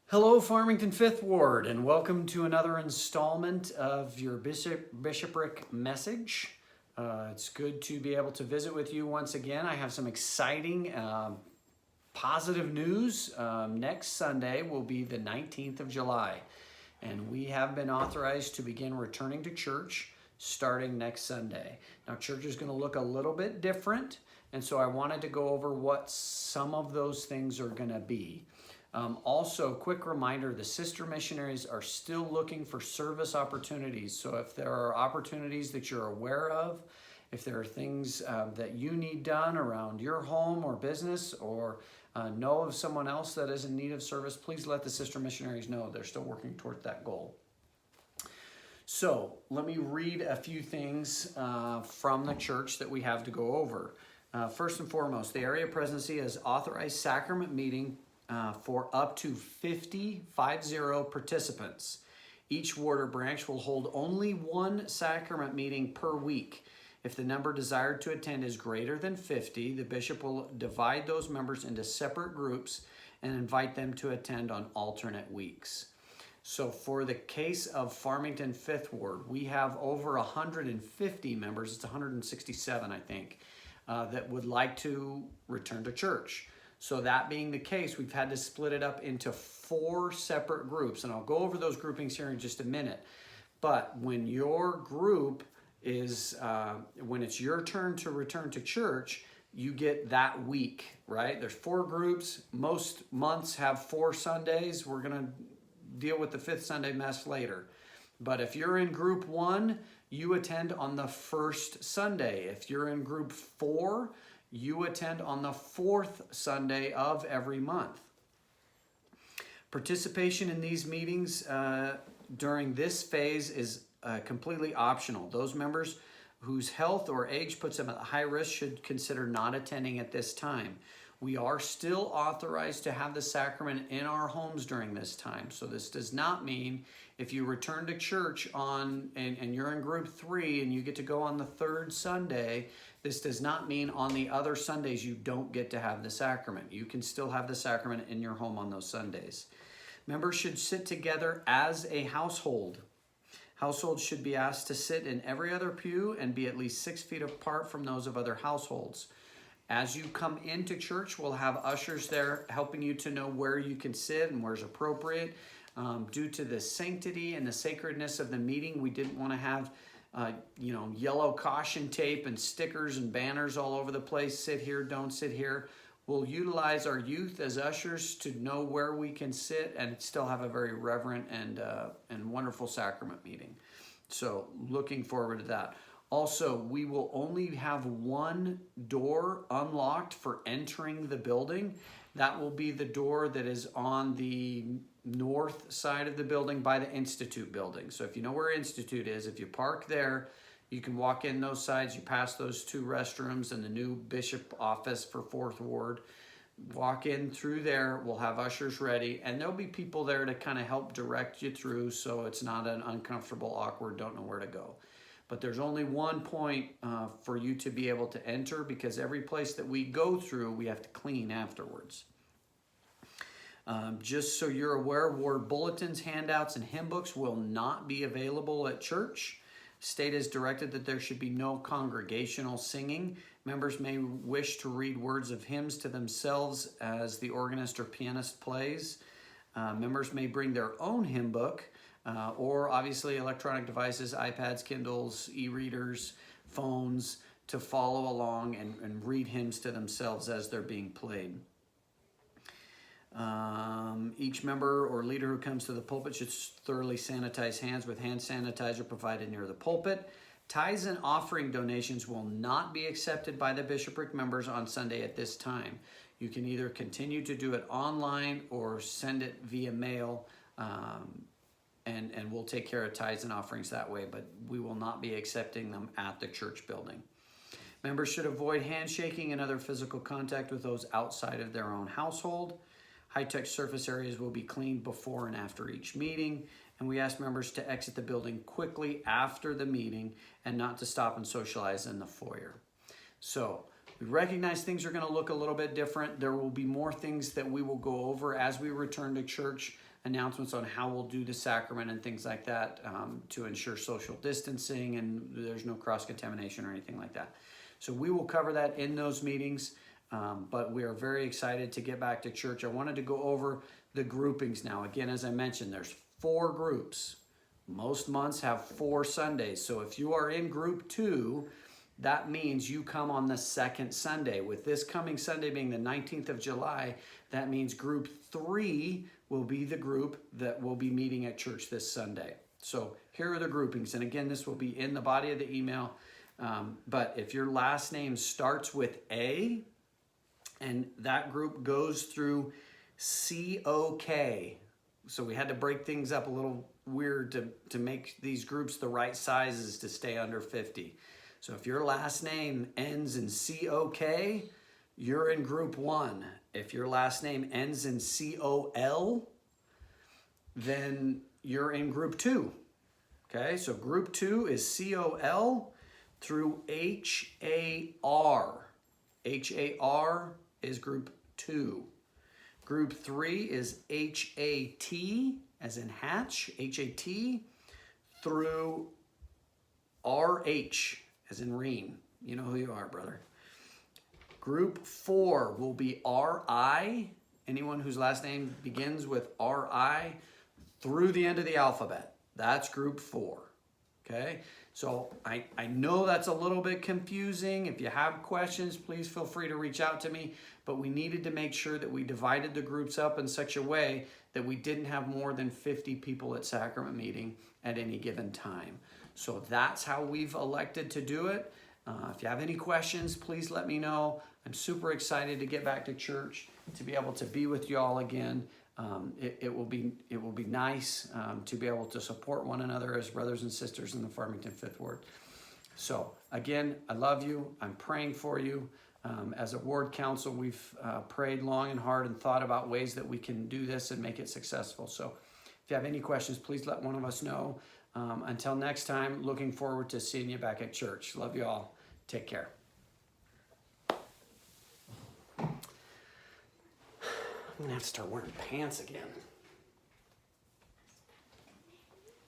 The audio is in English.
Hello, Farmington 5th Ward, and welcome to another installment of your Bishopric message. It's good to be able to visit with you once again. I have some exciting positive news. Next Sunday will be the 19th of July, and we have been authorized to begin returning to church starting next Sunday. Now, church is going to look a little bit different, and so I wanted to go over what some of those things are going to be. Also, quick reminder, the sister missionaries are still looking for service opportunities. So if there are opportunities that you're aware of, if there are things that you need done around your home or business, or know of someone else that is in need of service, please let the sister missionaries know. They're still working toward that goal. So let me read a few things from the church that we have to go over. First and foremost, the area presidency has authorized sacrament meeting for up to 50 participants. Each ward or branch will hold only one sacrament meeting per week. If the number desired to attend is greater than 50, the bishop will divide those members into separate groups and invite them to attend on alternate weeks. So for the case of Farmington 5th Ward, we have over 150 members, it's 167 I think, that would like to return to church. So that being the case, we've had to split it up into 4 separate groups. And I'll go over those groupings here in just a minute. But when your group is, when it's your turn to return to church, you get that week, right? There's 4 groups. Most months have 4 Sundays. We're going to deal with the 5th Sunday mess later. But if you're in group 1, you attend on the first Sunday. If you're in group 4, you attend on the 4th Sunday of every month. Participation in these meetings during this phase is completely optional. Those members whose health or age puts them at high risk should consider not attending at this time. We are still authorized to have the sacrament in our homes during this time. So this does not mean if you return to church and you're in group 3 and you get to go on the 3rd Sunday, this does not mean on the other Sundays you don't get to have the sacrament. You can still have the sacrament in your home on those Sundays. Members should sit together as a household. Households should be asked to sit in every other pew and be at least 6 feet apart from those of other households. As you come into church, we'll have ushers there helping you to know where you can sit and where's appropriate. Due to the sanctity and the sacredness of the meeting, we didn't want to have yellow caution tape and stickers and banners all over the place. Sit here, don't sit here. We'll utilize our youth as ushers to know where we can sit and still have a very reverent and wonderful sacrament meeting. So looking forward to that. Also, we will only have one door unlocked for entering the building. That will be the door that is on the north side of the building by the Institute building. So if you know where Institute is, if you park there, you can walk in those sides, you pass those 2 restrooms and the new bishop office for 4th Ward. Walk in through there, we'll have ushers ready, and there'll be people there to kind of help direct you through so it's not an uncomfortable, awkward, don't know where to go. But there's only one point for you to be able to enter, because every place that we go through, we have to clean afterwards. Just so you're aware, ward bulletins, handouts, and hymn books will not be available at church. State has directed that there should be no congregational singing. Members may wish to read words of hymns to themselves as the organist or pianist plays. Members may bring their own hymn book, or obviously electronic devices, iPads, Kindles, e-readers, phones, to follow along and read hymns to themselves as they're being played. Each member or leader who comes to the pulpit should thoroughly sanitize hands with hand sanitizer provided near the pulpit. Tithes and offering donations will not be accepted by the bishopric members on Sunday at this time. You can either continue to do it online or send it via mail, and we'll take care of tithes and offerings that way, but we will not be accepting them at the church building. Members should avoid handshaking and other physical contact with those outside of their own household. High-tech surface areas will be cleaned before and after each meeting, and we ask members to exit the building quickly after the meeting and not to stop and socialize in the foyer. So We recognize things are going to look a little bit different. There will be more things that we will go over as we return to church, announcements on how we'll do the sacrament and things like that, to ensure social distancing and there's no cross-contamination or anything like that. So we will cover that in those meetings, but we are very excited to get back to church. I wanted to go over the groupings now. Again, as I mentioned, there's 4 groups. Most months have 4 Sundays. So if you are in group 2, that means you come on the second Sunday. With this coming Sunday being the 19th of July, that means group 3 will be the group that will be meeting at church this Sunday. So here are the groupings. And again, this will be in the body of the email. But if your last name starts with A, and that group goes through COK. So we had to break things up a little weird to make these groups the right sizes to stay under 50. So if your last name ends in COK, you're in group 1. If your last name ends in COL, then you're in group 2. Okay, so group 2 is COL through HAR. HAR is group 2. Group 3 is HAT, as in hatch, HAT, through RH, as in Reen. You know who you are, brother. Group 4 will be RI, anyone whose last name begins with RI, through the end of the alphabet. That's group 4, okay? So I know that's a little bit confusing. If you have questions, please feel free to reach out to me. But we needed to make sure that we divided the groups up in such a way that we didn't have more than 50 people at sacrament meeting at any given time. So that's how we've elected to do it. If you have any questions, please let me know. I'm super excited to get back to church, to be able to be with you all again. It will be nice to be able to support one another as brothers and sisters in the Farmington Fifth Ward. So again, I love you. I'm praying for you. As a ward council, we've prayed long and hard and thought about ways that we can do this and make it successful. So if you have any questions, please let one of us know. Until next time, looking forward to seeing you back at church. Love you all. Take care. I'm gonna have to start wearing pants again.